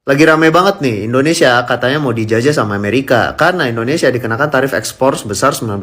Lagi rame banget nih, Indonesia katanya mau dijajah sama Amerika karena Indonesia dikenakan tarif ekspor sebesar 19%,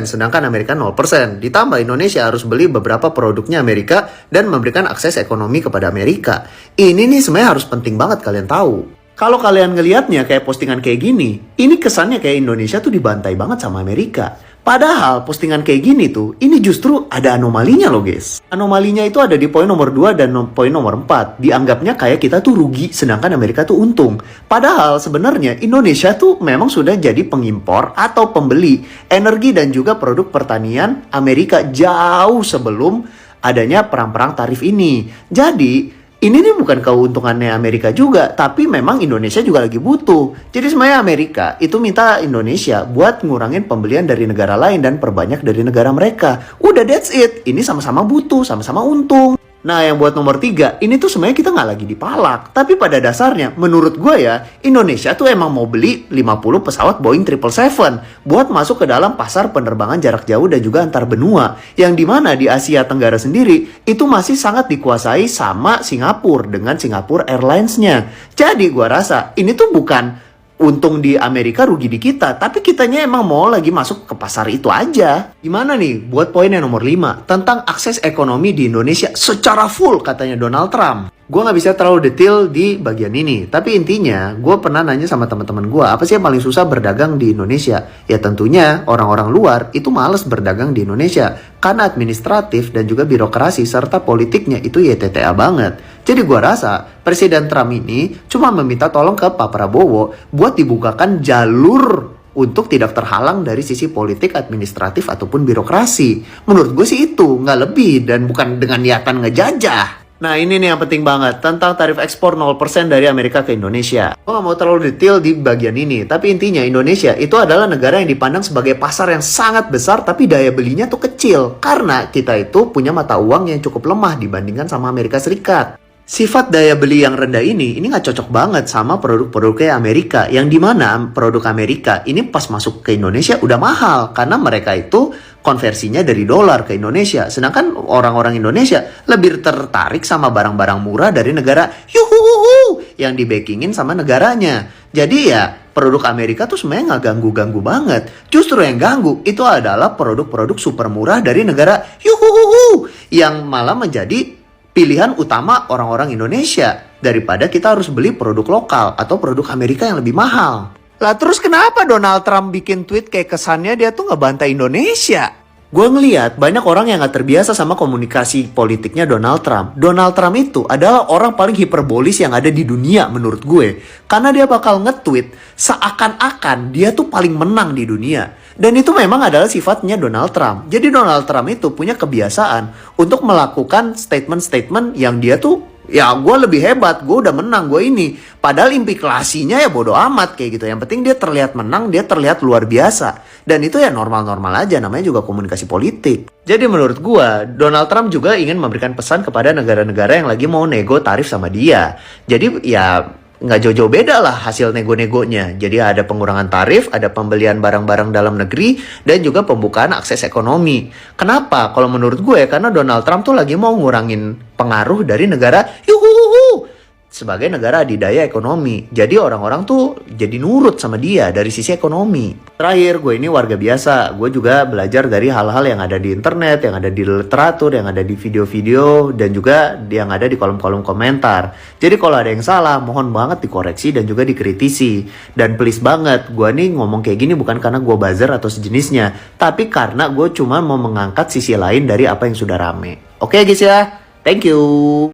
sedangkan Amerika 0%. Ditambah Indonesia harus beli beberapa produknya Amerika dan memberikan akses ekonomi kepada Amerika. Ini nih sebenarnya harus penting banget kalian tahu. Kalau kalian ngelihatnya kayak postingan kayak gini, ini kesannya kayak Indonesia tuh dibantai banget sama Amerika. Padahal postingan kayak gini tuh, ini justru ada anomalinya loh guys. Anomalinya itu ada di poin nomor 2 dan poin nomor 4. Dianggapnya kayak kita tuh rugi, sedangkan Amerika tuh untung. Padahal sebenarnya Indonesia tuh memang sudah jadi pengimpor atau pembeli energi dan juga produk pertanian Amerika jauh sebelum adanya perang-perang tarif ini. Jadi ini nih bukan keuntungannya Amerika juga, tapi memang Indonesia juga lagi butuh. Jadi sebenarnya Amerika itu minta Indonesia buat ngurangin pembelian dari negara lain dan perbanyak dari negara mereka. Udah that's it. Ini sama-sama butuh, sama-sama untung. Nah yang buat nomor 3, ini tuh sebenarnya kita nggak lagi dipalak. Tapi pada dasarnya, menurut gue ya, Indonesia tuh emang mau beli 50 pesawat Boeing 777 buat masuk ke dalam pasar penerbangan jarak jauh dan juga antar benua. Yang dimana di Asia Tenggara sendiri, itu masih sangat dikuasai sama Singapura dengan Singapore Airlines-nya. Jadi gue rasa, ini tuh bukan untung di Amerika, rugi di kita. Tapi kitanya emang mau lagi masuk ke pasar itu aja. Gimana nih buat poin yang nomor 5? Tentang akses ekonomi di Indonesia secara full katanya Donald Trump. Gue gak bisa terlalu detail di bagian ini. Tapi intinya, gue pernah nanya sama teman-teman gue, apa sih yang paling susah berdagang di Indonesia? Ya tentunya orang-orang luar itu males berdagang di Indonesia. Karena administratif dan juga birokrasi serta politiknya itu YTTA banget. Jadi gue rasa Presiden Trump ini cuma meminta tolong ke Pak Prabowo buat dibukakan jalur untuk tidak terhalang dari sisi politik, administratif, ataupun birokrasi. Menurut gue sih itu, nggak lebih dan bukan dengan niatan ngejajah. Nah ini nih yang penting banget, tentang tarif ekspor 0% dari Amerika ke Indonesia. Gue gak mau terlalu detail di bagian ini, tapi intinya Indonesia itu adalah negara yang dipandang sebagai pasar yang sangat besar, tapi daya belinya tuh kecil. Karena kita itu punya mata uang yang cukup lemah dibandingkan sama Amerika Serikat. Sifat daya beli yang rendah ini nggak cocok banget sama produk-produknya Amerika. Yang dimana produk Amerika ini pas masuk ke Indonesia udah mahal. Karena mereka itu konversinya dari dolar ke Indonesia. Sedangkan orang-orang Indonesia lebih tertarik sama barang-barang murah dari negara yuhuhuhu yang dibackingin sama negaranya. Jadi ya produk Amerika tuh sebenarnya nggak ganggu-ganggu banget. Justru yang ganggu itu adalah produk-produk super murah dari negara yuhuhuhu yang malah menjadi pilihan utama orang-orang Indonesia daripada kita harus beli produk lokal atau produk Amerika yang lebih mahal. Lah terus kenapa Donald Trump bikin tweet kayak kesannya dia tuh ngebantai Indonesia? Gue ngeliat banyak orang yang gak terbiasa sama komunikasi politiknya Donald Trump. Donald Trump itu adalah orang paling hiperbolis yang ada di dunia menurut gue. Karena dia bakal nge-tweet seakan-akan dia tuh paling menang di dunia. Dan itu memang adalah sifatnya Donald Trump. Jadi Donald Trump itu punya kebiasaan untuk melakukan statement-statement yang dia tuh, ya gue lebih hebat, gue udah menang, gue ini. Padahal implikasinya ya bodo amat kayak gitu. Yang penting dia terlihat menang, dia terlihat luar biasa. Dan itu ya normal-normal aja, namanya juga komunikasi politik. Jadi menurut gue, Donald Trump juga ingin memberikan pesan kepada negara-negara yang lagi mau nego tarif sama dia. Jadi ya nggak jauh-jauh beda lah hasil nego-negonya. Jadi ada pengurangan tarif, ada pembelian barang-barang dalam negeri, dan juga pembukaan akses ekonomi. Kenapa? Kalau menurut gue, karena Donald Trump tuh lagi mau ngurangin pengaruh dari negara yuhuhuhu sebagai negara adidaya ekonomi. Jadi orang-orang tuh jadi nurut sama dia dari sisi ekonomi. Terakhir, gue ini warga biasa. Gue juga belajar dari hal-hal yang ada di internet, yang ada di literatur, yang ada di video-video, dan juga yang ada di kolom-kolom komentar. Jadi kalau ada yang salah, mohon banget dikoreksi dan juga dikritisi. Dan please banget, gue nih ngomong kayak gini bukan karena gue buzzer atau sejenisnya, tapi karena gue cuma mau mengangkat sisi lain dari apa yang sudah rame. Oke guys ya, thank you.